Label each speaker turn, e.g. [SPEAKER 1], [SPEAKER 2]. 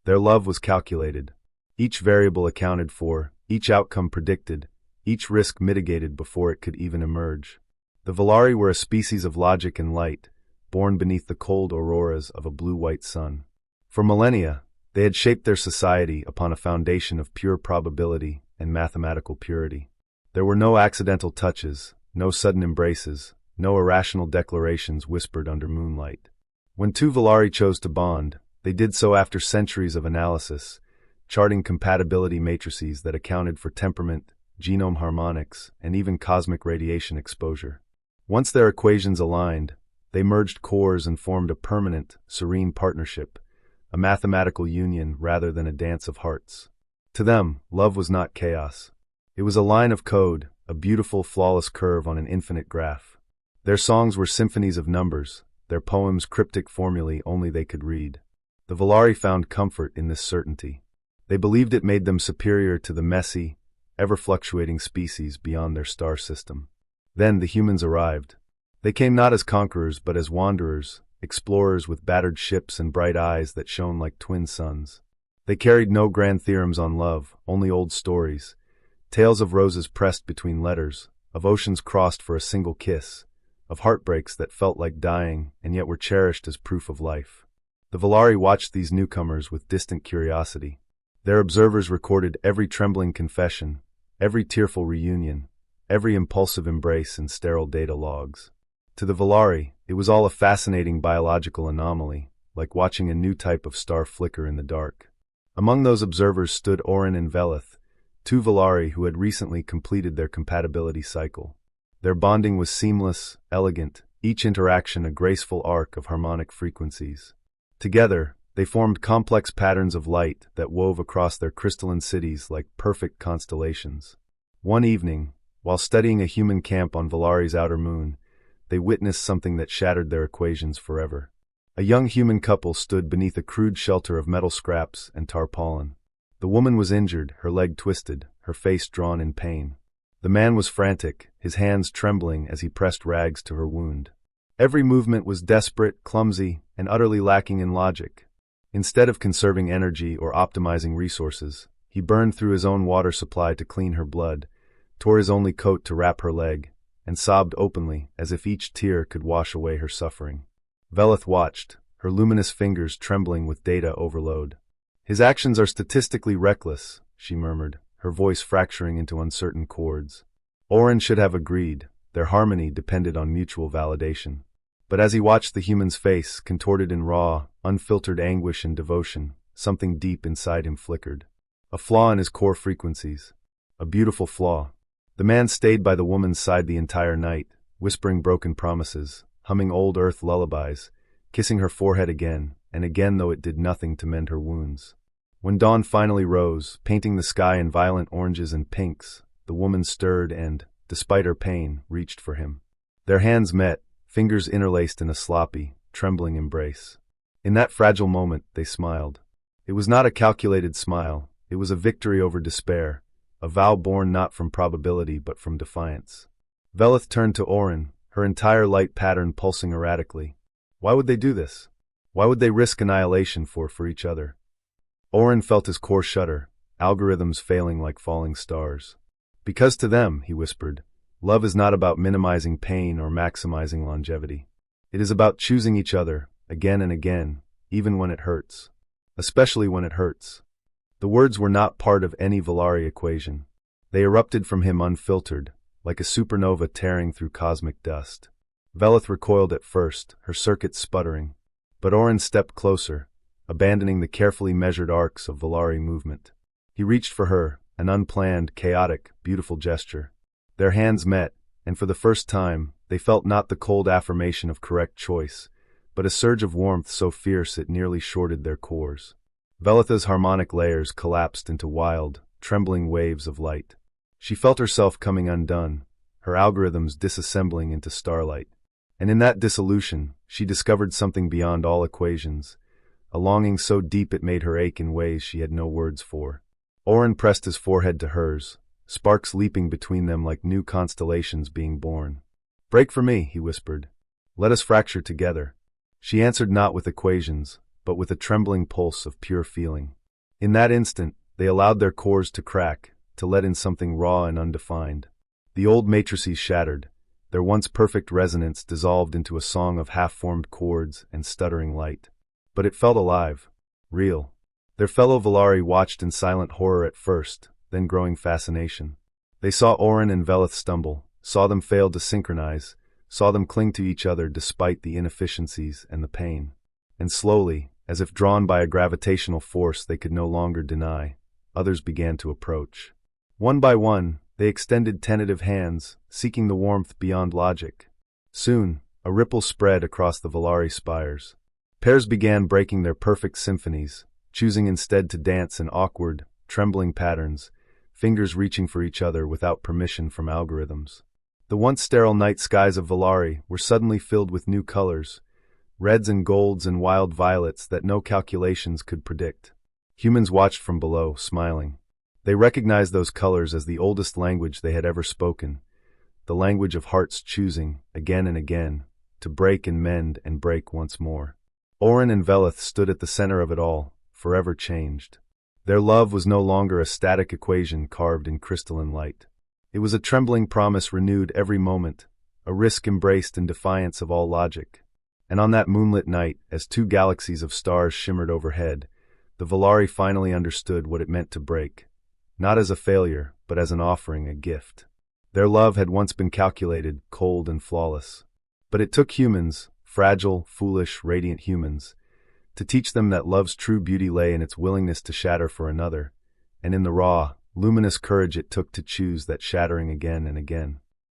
[SPEAKER 1] Their love was calculated. Each variable accounted for, each outcome predicted, each risk mitigated before it could even emerge. The Volari were a species of logic and light, born beneath the cold auroras of a blue-white sun. For millennia, they had shaped their society upon a foundation of pure probability and mathematical purity. There were no accidental touches, no sudden embraces, no irrational declarations whispered under moonlight. When two Volari chose to bond, they did so after centuries of analysis, charting compatibility matrices that accounted for temperament, genome harmonics, and even cosmic radiation exposure. Once their equations aligned, they merged cores and formed a permanent, serene partnership, a mathematical union rather than a dance of hearts. To them, love was not chaos. It was a line of code, a beautiful, flawless curve on an infinite graph. Their songs were symphonies of numbers, their poems cryptic formulae only they could read. The Volari found comfort in this certainty. They believed it made them superior to the messy, ever-fluctuating species beyond their star system. Then the humans arrived. They came not as conquerors but as wanderers, explorers with battered ships and bright eyes that shone like twin suns. They carried no grand theorems on love, only old stories, tales of roses pressed between letters, of oceans crossed for a single kiss, of heartbreaks that felt like dying and yet were cherished as proof of life. The Volari watched these newcomers with distant curiosity. Their observers recorded every trembling confession, every tearful reunion, every impulsive embrace in sterile data logs. To the Volari, it was all a fascinating biological anomaly, like watching a new type of star flicker in the dark. Among those observers stood Orin and Velith, two Volari who had recently completed their compatibility cycle. Their bonding was seamless, elegant, each interaction a graceful arc of harmonic frequencies. Together, they formed complex patterns of light that wove across their crystalline cities like perfect constellations. One evening, while studying a human camp on Volari's outer moon, they witnessed something that shattered their equations forever. A young human couple stood beneath a crude shelter of metal scraps and tarpaulin. The woman was injured, her leg twisted, her face drawn in pain. The man was frantic, his hands trembling as he pressed rags to her wound. Every movement was desperate, clumsy, and utterly lacking in logic. Instead of conserving energy or optimizing resources, he burned through his own water supply to clean her blood, tore his only coat to wrap her leg, and sobbed openly as if each tear could wash away her suffering. Velith watched, her luminous fingers trembling with data overload. "His actions are statistically reckless," she murmured, her voice fracturing into uncertain chords. Orin should have agreed. Their harmony depended on mutual validation. But as he watched the human's face, contorted in raw, unfiltered anguish and devotion, something deep inside him flickered. A flaw in his core frequencies. A beautiful flaw. The man stayed by the woman's side the entire night, whispering broken promises, humming old earth lullabies, kissing her forehead again and again though it did nothing to mend her wounds. When dawn finally rose, painting the sky in violent oranges and pinks, the woman stirred and, despite her pain, reached for him. Their hands met, fingers interlaced in a sloppy, trembling embrace. In that fragile moment, they smiled. It was not a calculated smile, it was a victory over despair, a vow born not from probability but from defiance. Velith turned to Orin, her entire light pattern pulsing erratically. Why would they do this? Why would they risk annihilation for each other? Orin felt his core shudder, algorithms failing like falling stars. Because to them, he whispered, love is not about minimizing pain or maximizing longevity. It is about choosing each other, again and again, even when it hurts. Especially when it hurts. The words were not part of any Volari equation. They erupted from him unfiltered, like a supernova tearing through cosmic dust. Velith recoiled at first, her circuits sputtering. But Orin stepped closer, abandoning the carefully measured arcs of Volari movement. He reached for her, an unplanned, chaotic, beautiful gesture. Their hands met, and for the first time, they felt not the cold affirmation of correct choice, but a surge of warmth so fierce it nearly shorted their cores. Velitha's harmonic layers collapsed into wild, trembling waves of light. She felt herself coming undone, her algorithms disassembling into starlight. And in that dissolution, she discovered something beyond all equations, a longing so deep it made her ache in ways she had no words for. Orin pressed his forehead to hers, sparks leaping between them like new constellations being born. "Break for me," he whispered. "Let us fracture together." She answered not with equations, but with a trembling pulse of pure feeling. In that instant, they allowed their cores to crack, to let in something raw and undefined. The old matrices shattered, their once perfect resonance dissolved into a song of half-formed chords and stuttering light. But it felt alive, real. Their fellow Volari watched in silent horror at first, then growing fascination. They saw Orin and Velith stumble, saw them fail to synchronize, saw them cling to each other despite the inefficiencies and the pain. And slowly, as if drawn by a gravitational force they could no longer deny, others began to approach. One by one, they extended tentative hands, seeking the warmth beyond logic. Soon, a ripple spread across the Volari spires. Pairs began breaking their perfect symphonies, choosing instead to dance in awkward, trembling patterns, fingers reaching for each other without permission from algorithms. The once sterile night skies of Volari were suddenly filled with new colors, reds and golds and wild violets that no calculations could predict. Humans watched from below, smiling. They recognized those colors as the oldest language they had ever spoken, the language of hearts choosing, again and again, to break and mend and break once more. Orin and Velith stood at the center of it all, forever changed. Their love was no longer a static equation carved in crystalline light. It was a trembling promise renewed every moment, a risk embraced in defiance of all logic. And on that moonlit night, as two galaxies of stars shimmered overhead, the Volari finally understood what it meant to break. Not as a failure, but as an offering, a gift. Their love had once been calculated, cold and flawless. But it took humans, fragile, foolish, radiant humans, to teach them that love's true beauty lay in its willingness to shatter for another, and in the raw, luminous courage it took to choose that shattering again and again.